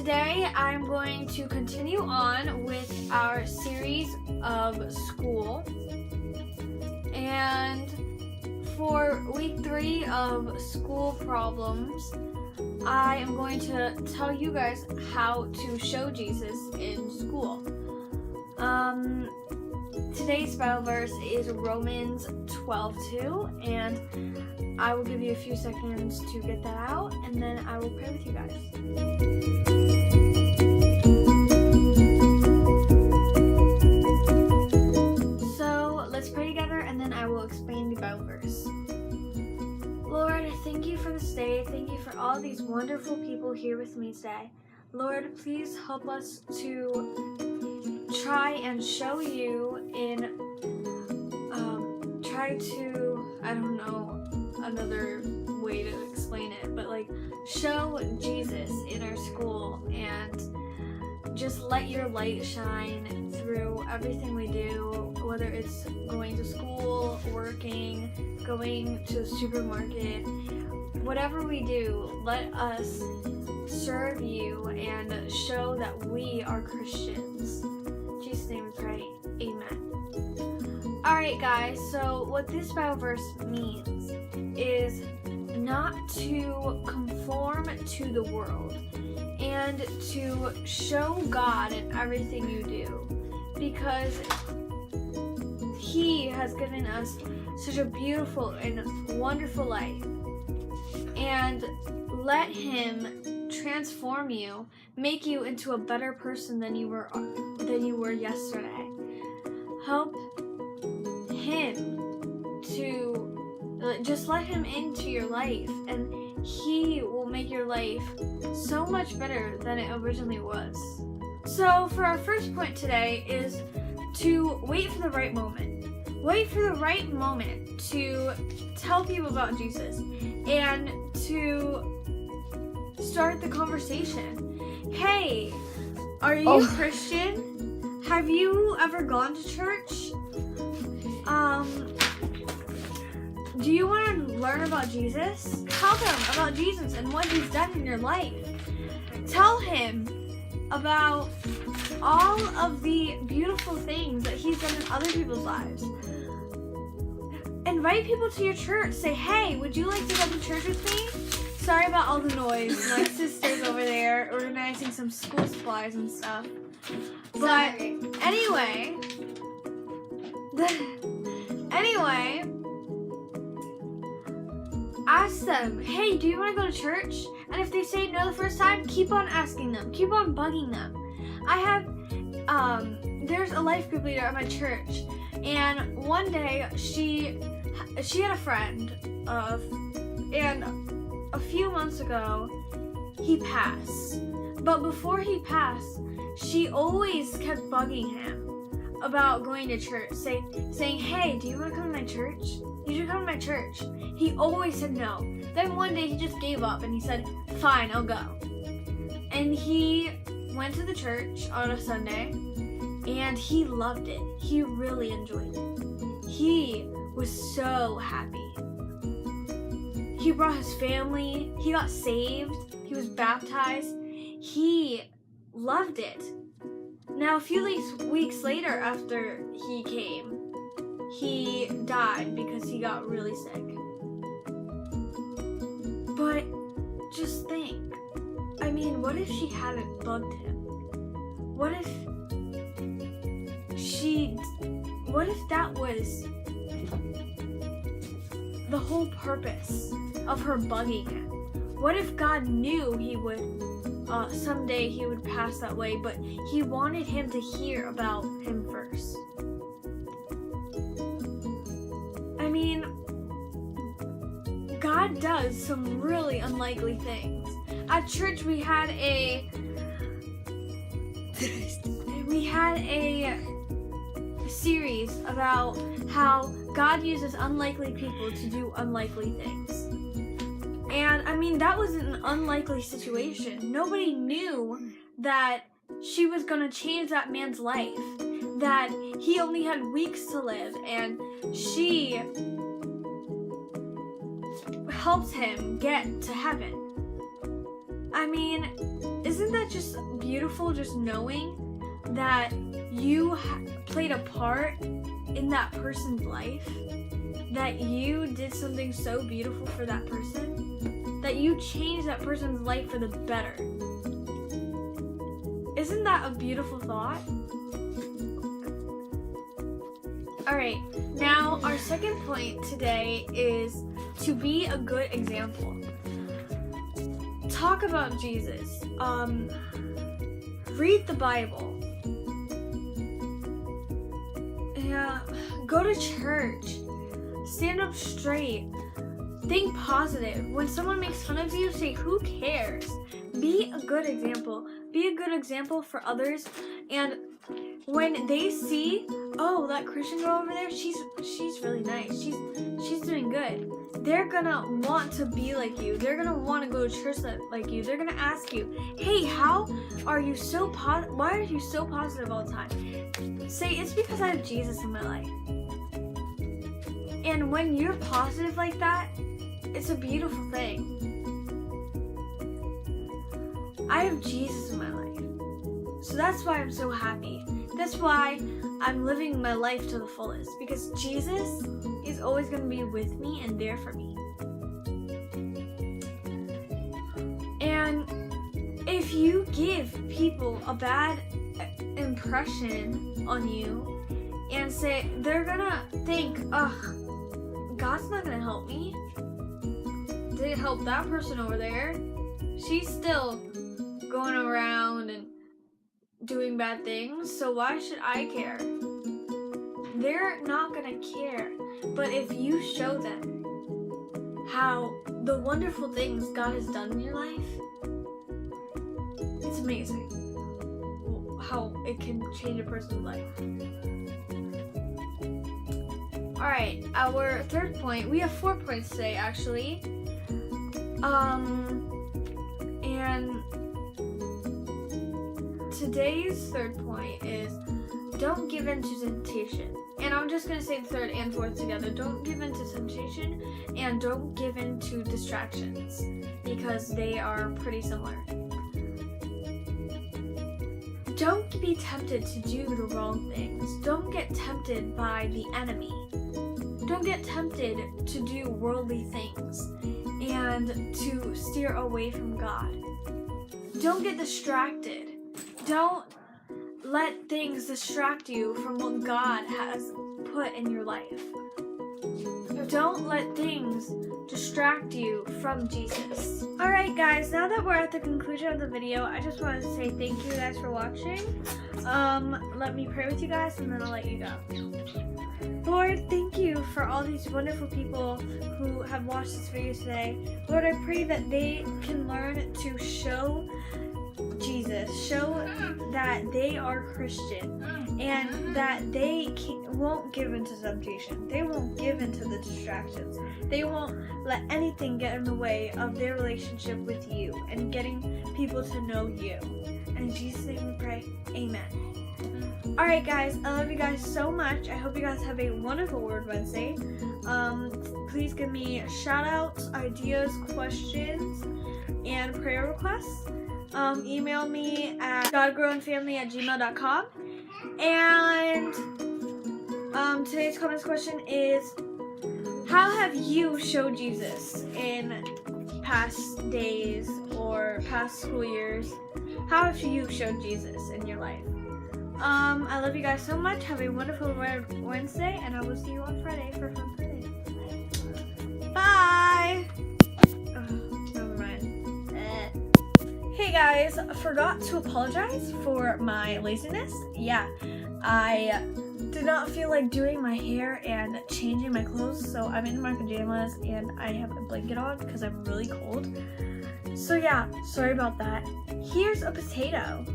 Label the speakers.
Speaker 1: today I'm going to continue on with our series of school. And for week 3 of school problems, I am going to tell you guys how to show Jesus in school. Today's Bible verse is Romans 12:2, and I will give you a few seconds to get that out, and then I will pray with you guys. So let's pray together, and then I will explain the Bible verse. Lord, thank you for this day. Thank you for all these wonderful people here with me today. Lord, please help us to try and show you in, I don't know another way to explain it, but show Jesus in our school and just let your light shine through everything we do, whether it's going to school, working, going to the supermarket, whatever we do, let us serve you and show that we are Christians. In Jesus' name we pray, amen. Alright guys, so what this Bible verse means is not to conform to the world and to show God in everything you do, because He has given us such a beautiful and wonderful life, and let Him transform you, make you into a better person than you were yesterday. Help Him to just let Him into your life, and He will make your life so much better than it originally was. So for our first point today is to wait for the right moment. Wait for the right moment to tell people about Jesus and to start the conversation. Hey, are you Christian? Have you ever gone to church? Do you want to learn about Jesus? Tell them about Jesus and what He's done in your life. Tell Him about all of the beautiful things that He's done in other people's lives. Invite people to your church. Say, hey, would you like to come to church with me? Sorry about all the noise. My sister's over there organizing some school supplies and stuff. But anyway, ask them, hey, do you want to go to church? And if they say no the first time, keep on asking them. Keep on bugging them. I have, there's a life group leader at my church, and one day she had a friend, and a few months ago, he passed. But before he passed, she always kept bugging him about going to church, saying, hey, do you want to come to my church? You should come to my church. He always said no. Then one day he just gave up and he said, fine, I'll go. And he went to the church on a Sunday and he loved it. He really enjoyed it. He was so happy. He brought his family. He got saved. He was baptized. He loved it. Now, a few weeks later after he came, he died because he got really sick. But just think, what if she hadn't bugged him? What if that was the whole purpose of her bugging him? What if God knew he would someday he would pass that way, but He wanted him to hear about him first? God does some really unlikely things. At church we had a series about how God uses unlikely people to do unlikely things. And that was an unlikely situation. Nobody knew that she was going to change that man's life, that he only had weeks to live, and she helped him get to heaven. I mean, isn't that just beautiful, just knowing that you played a part in that person's life? That you did something so beautiful for that person? That you changed that person's life for the better? Isn't that a beautiful thought? Alright, now our second point today is to be a good example. Talk about Jesus. Read the Bible. Yeah, go to church. Stand up straight. Think positive. When someone makes fun of you, say, who cares? Be a good example. Be a good example for others. And when they see, oh, that Christian girl over there, she's really nice. She's doing good. They're gonna want to be like you. They're gonna want to go to church like you. They're gonna ask you, hey, how are you so why are you so positive all the time? Say, it's because I have Jesus in my life. And when you're positive like that, it's a beautiful thing. I have Jesus in my life. So that's why I'm so happy. That's why I'm living my life to the fullest. Because Jesus is always going to be with me and there for me. And if you give people a bad impression on you and say, they're going to think, ugh, God's not going to help me. Didn't help that person over there. She's still going around and doing bad things, so why should I care? They're not gonna care. But if you show them how the wonderful things God has done in your life, it's amazing how it can change a person's life. Alright, our third point, we have 4 points today actually. And today's third point is don't give in to temptation. And I'm just going to say the third and fourth together. Don't give in to temptation and don't give in to distractions because they are pretty similar. Don't be tempted to do the wrong things. Don't get tempted by the enemy. Don't get tempted to do worldly things and to steer away from God. Don't get distracted. Don't let things distract you from what God has put in your life. Don't let things distract you from Jesus. Alright guys, now that we're at the conclusion of the video, I just wanted to say thank you guys for watching. Let me pray with you guys and then I'll let you go. Lord, thank you for all these wonderful people who have watched this video today. Lord, I pray that they can learn to show Jesus, show that they are Christian, and that they won't give into temptation. They won't give into the distractions. They won't let anything get in the way of their relationship with you and getting people to know you. And in Jesus' name we pray, amen. Alright guys, I love you guys so much. I hope you guys have a wonderful Word Wednesday. Please give me shout outs, ideas, questions, and prayer requests. Email me at godgirlandfamily@gmail.com. And today's comments question is, how have you showed Jesus in past days or past school years? How have you showed Jesus in your life? I love you guys so much. Have a wonderful Wednesday, and I will see you on Friday for Fun Friday. Bye! Never mind. Hey guys, forgot to apologize for my laziness. Yeah, I did not feel like doing my hair and changing my clothes, so I'm in my pajamas and I have a blanket on because I'm really cold. So yeah, sorry about that. Here's a potato.